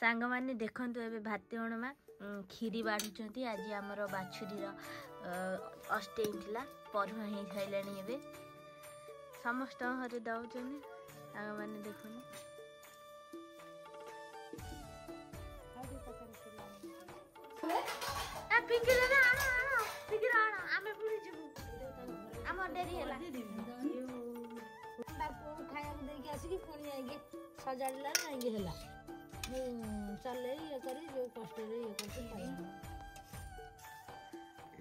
सांग मैंने देखते ए भातीगणमा खीरी बाढ़ुंट आज आमर बाछुरीर अष्टे था परुआ हो सारे समस्त घरे दौन सांग मैंने देखुन सजाड़ा चले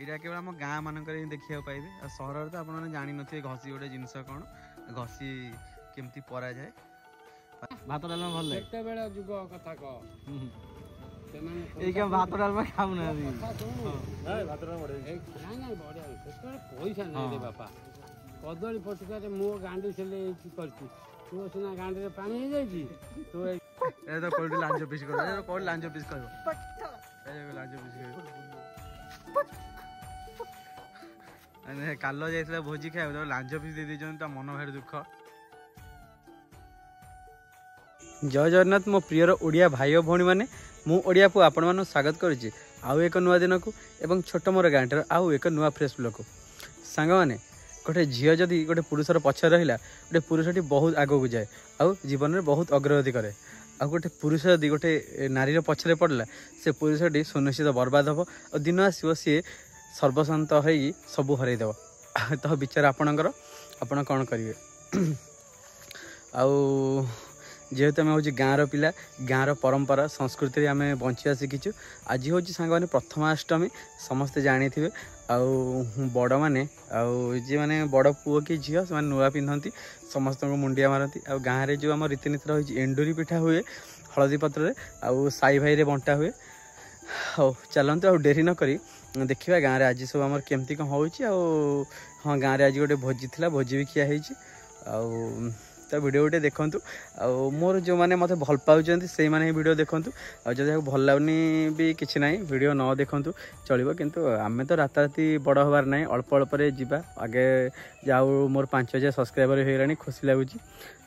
ये केवल आम गाँ मानक देखा पाइबे सहर तो आपने जानी थे घसी गोटे जिनस कौन घसी केमती परा जाए भात डालमा भल जुग कथा कह भात डालमा खाऊ ना पैसा नहीं बापा कदली पटुकार मो गांडी से कर तू सीना गांडी पानी हो जाए तो कोई लांज पीस कर कोई लांज पीस कर लांज पीस काल जाइए भोजी खाए लांज पीस दे दे मन भारी दुख। जय जगन्नाथ मो प्रियर ओडिया भाई और भौणी मैंने मु ओडिया को आपण मानु स्वागत करुच्ची आउ एक नुआ दिन को एवं छोट मोर गाँटर आउ एक नुआ फ्रेश ब्लॉग को सांग मैंने गोटे झील जदि गोटे पुरुषर पक्ष रहा गोटे पुरुषटी बहुत आग को जाए आउ जीवन में बहुत अग्रगति करे आ गोटे पुरुष यदि गोटे नारीर पछरे पड़ला से पुरुषटी सुनिश्चित बर्बाद हम और दिन आसो सी सर्वशांत हो सबू हरईदेव तो विचार आपणकर आपण कौन करेंगे आउ जेहेतु आम हूँ गाँव पिला गाँव परंपरा संस्कृति आम बंचा शिखीचु आज हूँ सांग मैंने प्रथमाष्टमी समस्ते जानी थे आउ बड़ मैंने जी मैंने बड़ पुओ कि झील से नुआ पिंधती समस्त को मुंडिया मारती आ गाँव में जो आम रीतिनीति रही एंडुरी पिठा हुए हलदी पत्र आउ साई भाई रे बंटा हुए हाँ चलते आ डेरी नक देखा गाँव में आज सब आम केमती कौन हो हाँ गाँव में आज गोटे भोजी थी भोजी भी खिया तो वीडियो गोटे देखूँ मोर जो मैंने मत भल पाँच से मैंने वीडियो देखूँ जब भल लगुनि भी किसी ना वीडियो न देखूँ चलो किंतु आम तो राताराति बड़ हबार ना अल्प अल्प जा आगे जाऊ मोर 5000 सब्सक्राइबर हो गलानी खुशी लगुच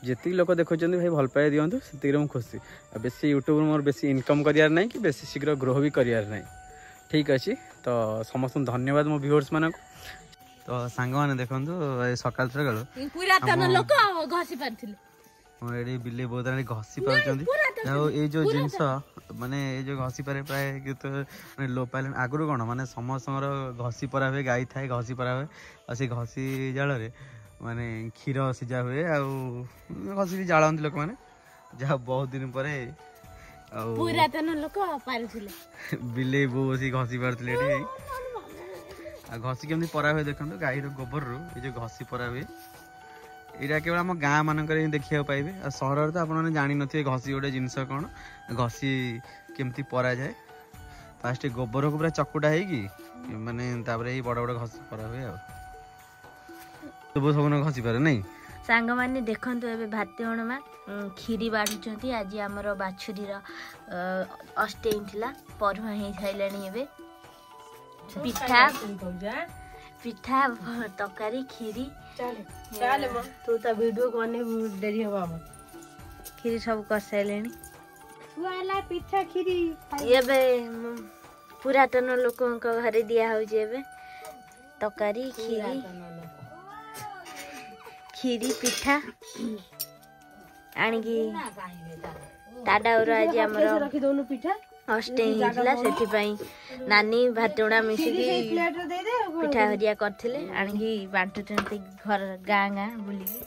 जी लोग देखुं भाई भल पाए दिंतु से मुझे खुशी बेसी यूट्यूब मोर बेसी इनकम करार ना कि बेसी शीघ्र ग्रो भी करार ना ठीक अच्छे तो समस्त धन्यवाद मो व्यूअर्स मानक तो सांग मैंने देखो सकाल सकाल ये बिले बहुत घसी पार्टी ये जो जिनस माने ये जो घसी पारे प्राय लो पाइल आगुरी कौन माने समस्त घसी परा हुए गाई थाए घसी परा हुए और से घसी जाल माने क्षीर सीझा हुए घसी भी जालती लोक मैंने जहाँ बहुत दिन पर बिले बो बस घसी पार्थे घसी केमती परा हुए देखो गाଈ गोबर रू ये जो घसी परा हुए यहाँ केवल आम गाँ मानक देखा पाइबे सहर तो आपने जानी थे घसी गोटे जिनस कौन घसी केमती परा जाए फास्ट गोबर को पूरा चकुटा है माने बड़ बड़ घसी परा हुए सब सब घसी पारे नहीं सांग मैंने देखते ए भातीगणमा खीरी बाढ़ुंट आज आमर बाछुरीर अष्टे था परुआ हो सारे पिठा पिठा तकारी खीरी तू तो वीडियो कोने डेरी हो खीरी सब कर सारे पिठा खीरी ये पुरातन लोक घरे दिया हो तकारी खीरी खीरी पिठा आणिकी टाडा आज आमर रखी दोनों पिठा अष्टे से नानी भातीगणा मिसिकी पिठा हरिया करथिले आणिकी बांटुचंती घर गाँ गाँ बुलिकी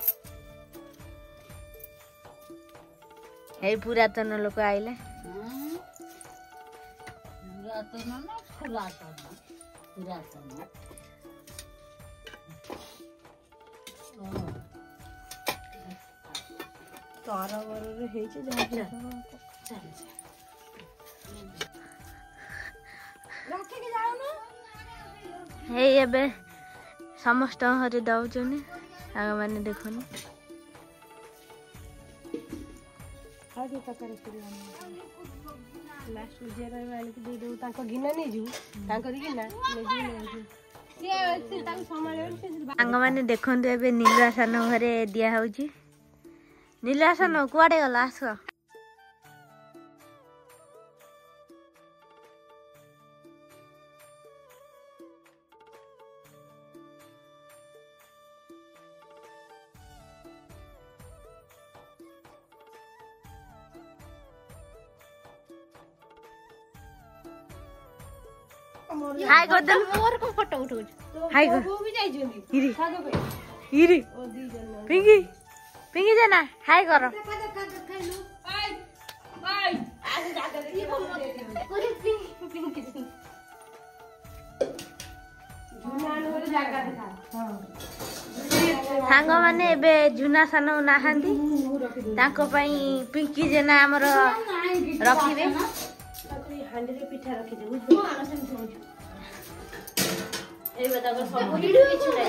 ए पुरातन लोक आइले हे समस्त घरे दौन सांग मैंने देखुन लास्ट जे रही के दे दो ताको गिना नहीं जू ताको गिना सांग मैंने देखते ए नीलासन घरे दिया नीलासन कुआड़े गला आस हाय कर दे मोर को फोटो उठो हाय कर वो भी जाइछुंदी इरी सागो पे इरी ओ दी जन पिंकी पिंकी जाना हाय कर खाजा खाइलो बाय बाय आज जागा देखि कोरे पिंकी झुनान होरे जागा देखा हां सांग माने एबे झुना सान नाहांती ताको पई पिंकी जेना हमर रखिबे ताकरी हांडी रे पिठा रखि दे बुझबो आनसन सोच ए बता को सब किछु नै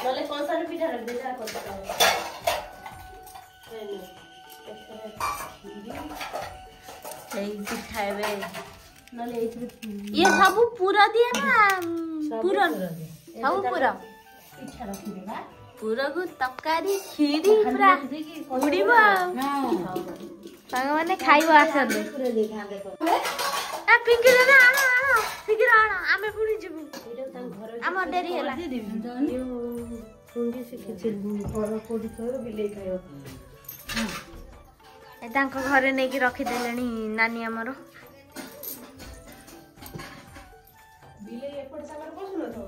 नले कौन सा पिठा रख दे जा करता ए पिठा एबे नले ये सब पूरा दिया ना पूरा सब पूरा पिठा रखि देबा पूरा को तकारी खीरी पूरा उड़ीबो सांग माने खाइबो आसले पूरा देखा देखो आ पिंकी दादा आना आना शीघ्र आना आमे पुणी जिबु एटा ता घर हमर डेरी होला यो पुंगी से खिचल घर कोडी कर बिले खायो ए तांको घरे नेकी रखि देलेनी नानी हमर बिले एपट सागर बसुन तो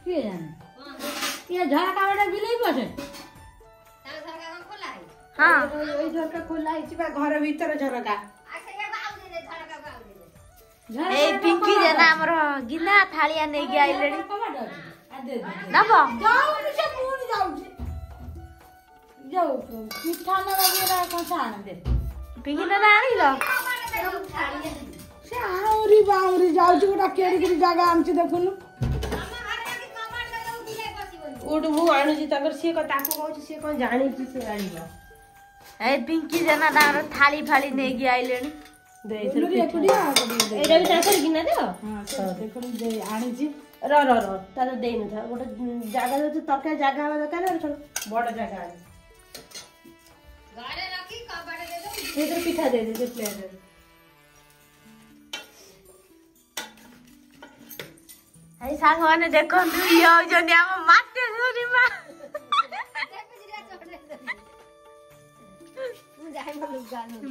के जाने ये झरका बेटा बिले बसे हां ओई झरका खोला है बा घर भीतर झरका ए पिंकी जना हमर गिना थालिया नेकी आइलेनी कबाड आ दे दे नबो जाऊ से पूरी जाऊ जाऊ पिठा न वगैरह कौन आन दे पिंकी दादा आनिलो से आउरी बाउरी जाऊ गोटा केड़ी केड़ी जगह आमची देखुनु उठ मु आनु जी तकर से को ताको कहू से कोन जानि कि से आनिबा ए पिंकी जना तार थाली फाली नेकी आइलेनी दे बोलू एकुडिया एटा भी ताकर गिना दे हां देखुनु दे आनी जी र तार दे न था गोटे जागा जो तका जागा वाला दरकार और बड़ जागा है गारे रखी कबाड़े दे दो इधर पिठा दे दे प्लेट में आई सांग माने देखो यो जने हम माटे सोरी मा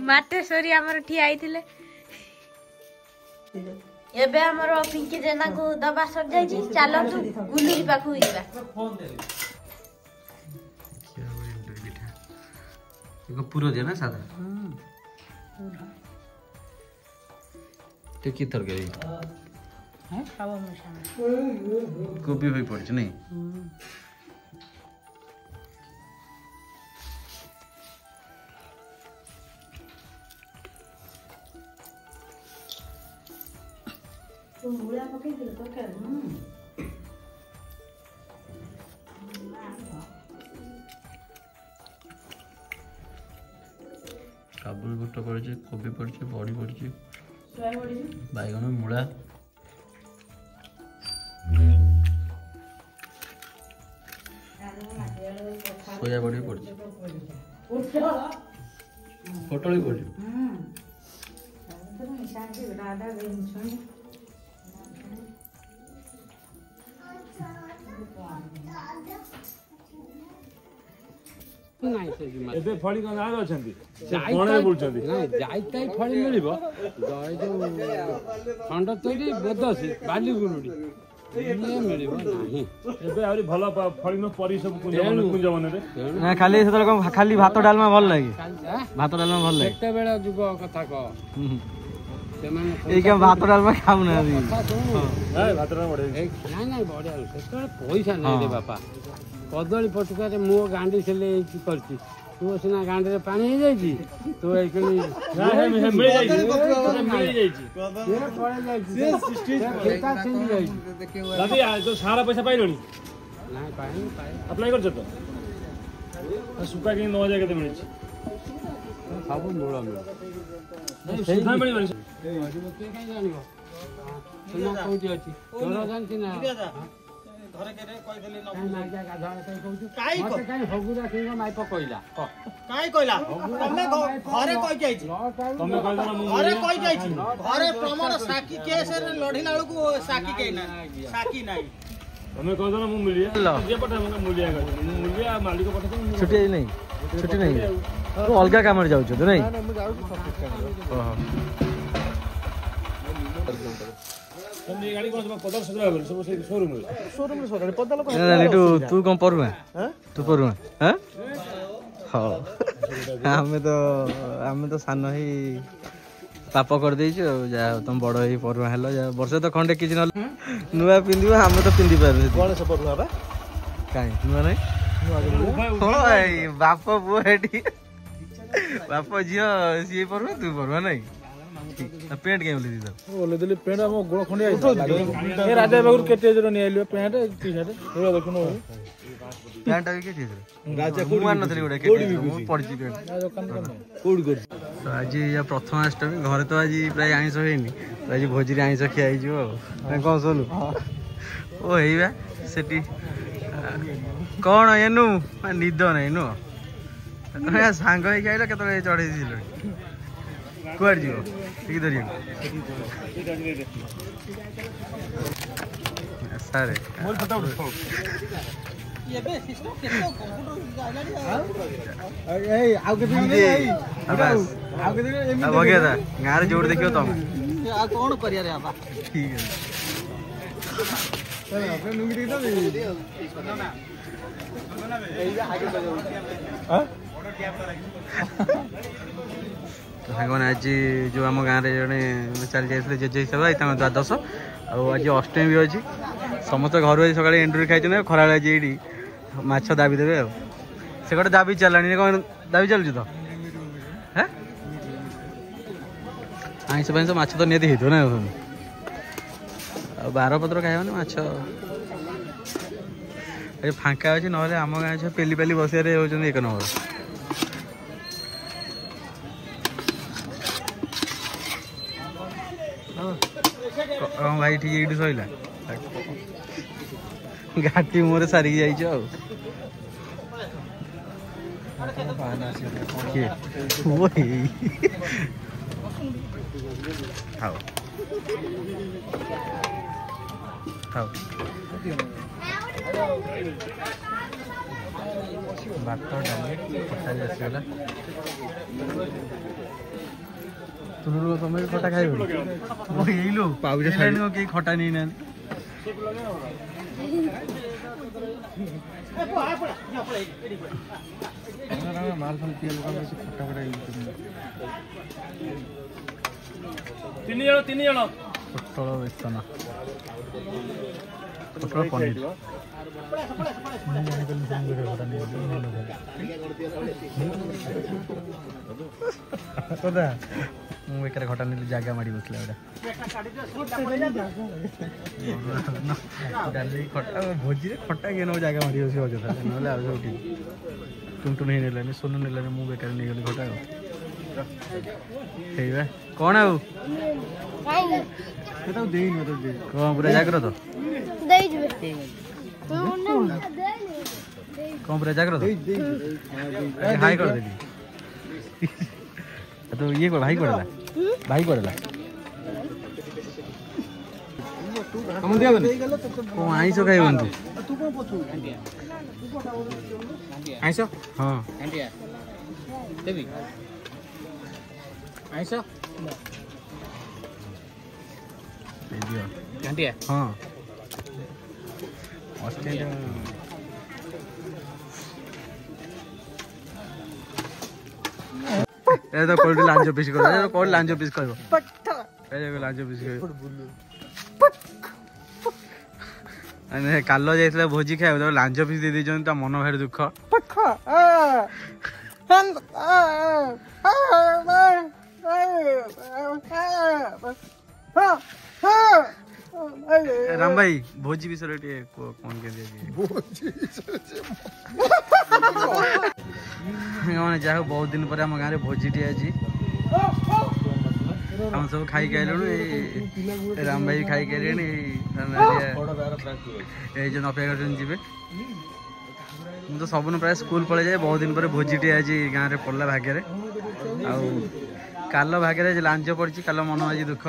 माटे सोरी हमर ठिया आइथिले एबे हमर पिंकी जना को दबा सर जाई छी चलो तू गुलुरी पाखु इबा फोन दे क्या हो इंटर बिठा देखो पूरा दे ना सादा ते की तरकारी है खावा मसाला कोबी भी पड़छ नहीं तुम बुढ़ा पके दे तो कर काबुल बुट पड़छ कोबी पड़छ बड़ी पड़छ सोया बड़ी बैगन मूला सोया बड़ी पड़छ पटोली पड़छ तो निशान के दादा गई सुन ନାଇଁ ସେ ଜୁମା ଏବେ ଫଳି କଣ ଗାଁରେ ଅଛନ୍ତି ଯାଇ କଣ ତାଇ- ବୁଲୁଛନ୍ତି ନାଇଁ ଯାଇତାଇ ଫଳି ମିଳିବ ଏଇ ଯୋଉ ଖଣ୍ଡ ତୈରୀ ବୋଦସି ବାଲିଗୁରୁଡି ଇଏ ମିଳିବ ନାହିଁ ଏବେ ଆହୁରି ଭଲ ଫଳିନ ପରି ସବୁ କୁଞ୍ଜ ମନରେ ତେଣୁ ନା ଖାଲି ସେତେବେଳେ କଣ ଖାଲି ଭାତ ଡାଲମା ଭଲ ଲାଗେ ଆଁ? ଭାତ ଡାଲମା ଭଲ ଲାଗେ କେତେବେଳେ ଯୁଗ କଥା କହ ସେମାନେ ଏଇ କେବେ ଭାତ ଡାଲମା ଖାଉନାହାନ୍ତି କଥା ଶୁଣୁ। ଭାତଟା ବଢେଇ ଏଇ ନାଇଁ ବଢିଆ ସେତେବେଳେ ପଇସା ନାହିଁ ରେ ବାପା କଦଳୀ ପଟୁକାରେ ମୁଁ ଗାଣ୍ଡି ସିଲେଇ କରିଛି ତୁ ସିନା ଗାଣ୍ଡିରେ ପାଣି ହେଇଯାଇଛି ତୁ ଏଇଖିଣି ମିଳିଯାଇଛି ଦାଦି ଯୋଉ ସାରା ପଇସା ପାଇଲଣି ନାଇଁ ପାଇନି ଆପ୍ଲାଏ କରିଛ ତ ସୁକା କେମିତି 9,000 କେତେ ମିଳିଛି ସବୁ ମୂଳ ମିଳ ସୁଧା ମିଳିବନି କିଏ କାହିଁ ଜାଣିବ ସୁନା କୋଉଠି ଅଛି ତୋର ଜାଣିଛି ନା ଘରେ କେରେ କହିଦେଲି ନ କାହିଁ ନାଇଁ ଗାଧୁଆ କାହିଁ କହୁଛୁ କାଇଁ ମତେ କାହିଁ ହଗୁରା ସିଂହ ମାଇପ କହିଲା କହ କାଇଁ କହିଲା ତମେ ଘରେ କହିକି ଆଇଛି ତମେ କହିଲ ନା ମୁଁ ଘରେ କହିକି ଆଇଛି ଘରେ ପ୍ରମାଣ ସାକ୍ଷୀ କେସରେ ଲଢିଲା ବେଳକୁ ସାକ୍ଷୀ କେହି ନାହିଁ ସାକ୍ଷୀ ନାହିଁ ତମେ କହିଲ ନା ମୁଁ ମିଳିଆ ଯିଏ ପଠା ମୁଁ ମୂଲିଆ କହିଲି ମୁଁ ମୂଲିଆ ମାଲିକ ପଠେଇ ଛୁଟି ନାହିଁ ଛୁଟି ନାହିଁ ତୁ ଅଲଗା କାମରେ ଯାଉଛୁ ତ ନାଇଁ ଗାଡ଼ି କ'ଣ ସବୁ ପଦାର ସଜା ହେବ ସବୁ ସେଇ ଶୋରୁମ୍ରେ ଶୋରୁମ୍ରେ ସଜାଡେ ପଦା ଲୋକ ତୁ କ'ଣ ପରୁଆ ତୁ ପରୁଆ ହଉ ଆମେ ତ ସାନ ହେଇ ପାପ କରିଦେଇଛୁ ଆଉ ଯାହା ହଉ ତମେ ବଡ଼ ହେଇ ପରୁଆ ହେଲ ଯାହା ବର୍ଷେ ତ ଖଣ୍ଡେ କିଛି ନହେଲେ ନୂଆ ପିନ୍ଧିବ ଆମେ ତ ପିନ୍ଧି ପାରୁଛୁ ଗଣେଶ ପରୁଆ ବା କାହିଁ ନୂଆ ନାହିଁ ବାପ ପୁଅ ଏଠି ବାପ ଝିଅ ସିଏ ପରୁଆ ତୁ ପରୁଆ ନାଇଁ ପ୍ୟାଣ୍ଟ କାହିଁ ଓହ୍ଲେଇ ଦେଇଛ ଓହ୍ଲେଇଦେଲି ପ୍ୟାଣ୍ଟ ଆମ ଗୋଡ଼ ଖଣ୍ଡିଆ ଏ ରାଜା ପାଖରୁ କେତେ ଜଣ ନେଇ ଆଇଲି ପ୍ୟାଣ୍ଟ ଟି ସାର୍ଟ ଏଗୁଡ଼ା ଦେଖୁନ ପ୍ୟାଣ୍ଟଟା ବି କେତେ ରାଜା ମୁଁ ଆଣିନଥିଲି ଗୋଟେ ମୁଁ ପଡ଼ିଛି କୋଉଠି କରୁଛି ଆଜି ପ୍ରଥମାଷ୍ଟମୀ ଘରେ ତ ଆଜି ପ୍ରାୟ ଆଇଁଷ ହେଇନି ଆଜି ଭୋଜିରେ ଆଇଁଷ ଖିଆ ହେଇଯିବ ଆଉ କ'ଣ ଶୋଲୁ ଓ ହେଇବା ସେଠି କ'ଣ ଏନୁ ନିଦ ନାହିଁ ନୁହଁ ସାଙ୍ଗ ହେଇକି ଆଇଲ କେତେବେଳେ ଚଢ଼େଇ ଦେଇଥିଲ କୁଆଡ଼େ ଯିବ ଟିକେ ଧରିବାକୁ ସାରେ ଗାଁରେ ଯୋଉଠି ଦେଖିବ ତମେ ଆଉ କଣ କରିବା ରେ ବାପା ଠିକ ଅଛି ସାଙ୍ଗମାନେ ଆଜି ଯେଉଁ ଆମ ଗାଁରେ ଜଣେ ଚାଲି ଯାଇଥିଲେ ଜେଜେ ହିସାବରେ ତାଙ୍କ ଦ୍ୱାଦଶ ଆଉ ଆଜି ଅଷ୍ଟମୀ ବି ଅଛି ସମସ୍ତେ ଘରୁ ଆଜି ସକାଳେ ଏଣ୍ଡୁରି ଖାଇଛନ୍ତି ଖରାବେଳେ ଆଜି ଏଇଠି ମାଛ ଦାବି ଦେବେ ଆଉ ସେ ଗୋଟେ ଦାବି ଚାଲିଲାଣି କ'ଣ ଦାବି ଚାଲୁଛି ତ ହେଁ ଆଇଁଷ ଫାଇଁଷ ମାଛ ତ ନିହାତି ହେଇଥିବ ନା ଆଉ ବାରପତ୍ର ଖାଇବନି ମାଛ ଆଜି ଫାଙ୍କା ଅଛି ନହେଲେ ଆମ ଗାଁ ଛୁଆ ପେଲି ପେଲି ବସିବାରେ ହେଉଛନ୍ତି ଏକ ନମ୍ବର ହଁ ଭାଇ ଠିକ ଏଇଠି ସଇଲା ଘାଟି ମୁହଁରେ ସାରିକି ଯାଇଛ ଆଉ ଭାତ ଡାଲି ଖଟା ବି ଆସିଗଲା ତୁଲୁ ତମେ ବି ଖଟା ଖାଇବ ହେଇଲୋ ପାଉଛ କେହି ଖଟା ନେଇନାହାନ୍ତି ମାଲ ଫାଲ ପିଆଜ ଖଟା ଖଟା ତିନି ଜଣ ପୋଟଳ ବେସନ ପୋଟଳ ପନିର ମୁଁ ବେକାର ଖଟା ନେଲି ଜାଗା ମାଡ଼ି ବସିଲା ଡାଲି ଖଟା ଭୋଜିରେ ଖଟା କିଏ ନେବ ଜାଗା ମାଡ଼ି ବସିବ ଅଯଥା ନହେଲେ ଆଉ ସବୁ ଠିକ୍ ଟୁଣ୍ଟୁନ ହେଇ ନେଲାନି ସୋନୁ ନେଲାନି ମୁଁ ବେକାର ନେଇଗଲି ଖଟା ଆଉ ହେଇବା କ'ଣ ଆଉ ଦେଇନି କ'ଣ ପୁରା ଜାଗ୍ରତ କ'ଣ ପୁରା ଜାଗ୍ରତ ହାଇ କରିଦେଲି ତ ଇଏ ଭାଇ କୁଆଡ଼େ ଭାଇ କୁଆଡ଼େ କ'ଣ ଆଇଁଷ ଖାଇବନି ତୁ ଆଇଁଷ ହଁ ଦେବି ଆଇଁଷ ଘାଣ୍ଟିଆ ହଁ ଏ ତ କୋଉଠି ଲାଞ୍ଜ ପିସ୍ କହିବ କୋଉଠି ଲାଞ୍ଜ ପିସ୍ କହିବ ଲାଞ୍ଜ ପିସ୍ କହିବ କାଲ ଯାଇଥିଲା ଭୋଜି ଖାଇବ ତାକୁ ଲାଞ୍ଜ ପିସ୍ ଦେଇ ଦେଇଛନ୍ତି ତା ମନ ଭାରି ଦୁଃଖ ରାମ ଭାଇ ଭୋଜି ବିଷୟରେ ଟିକେ କଣ କେମିତି ଯାହା ବହୁତ ଦିନ ପରେ ଆମ ଗାଁରେ ଭୋଜିଟି ଆଜି ଆମେ ସବୁ ଖାଇକି ଆଇଲୁଣୁ ଏଇ ରାମ ଭାଇ ଖାଇକି ଆଇଲେଣି ଏଇ ଯେଉଁ ଅପେକ୍ଷା କରିଛନ୍ତି ଯିବେ ମୁଁ ତ ସବୁଦିନ ପ୍ରାୟ ସ୍କୁଲ ପଳେଇଯାଏ ବହୁତ ଦିନ ପରେ ଭୋଜିଟି ଆଜି ଗାଁରେ ପଡ଼ିଲା ଭାଗ୍ୟରେ ଆଉ କାଲ ଭାଗ୍ୟରେ ଆଜି ଲାଞ୍ଜ ପଡ଼ିଛି କାଲ ମନ ଆଜି ଦୁଃଖ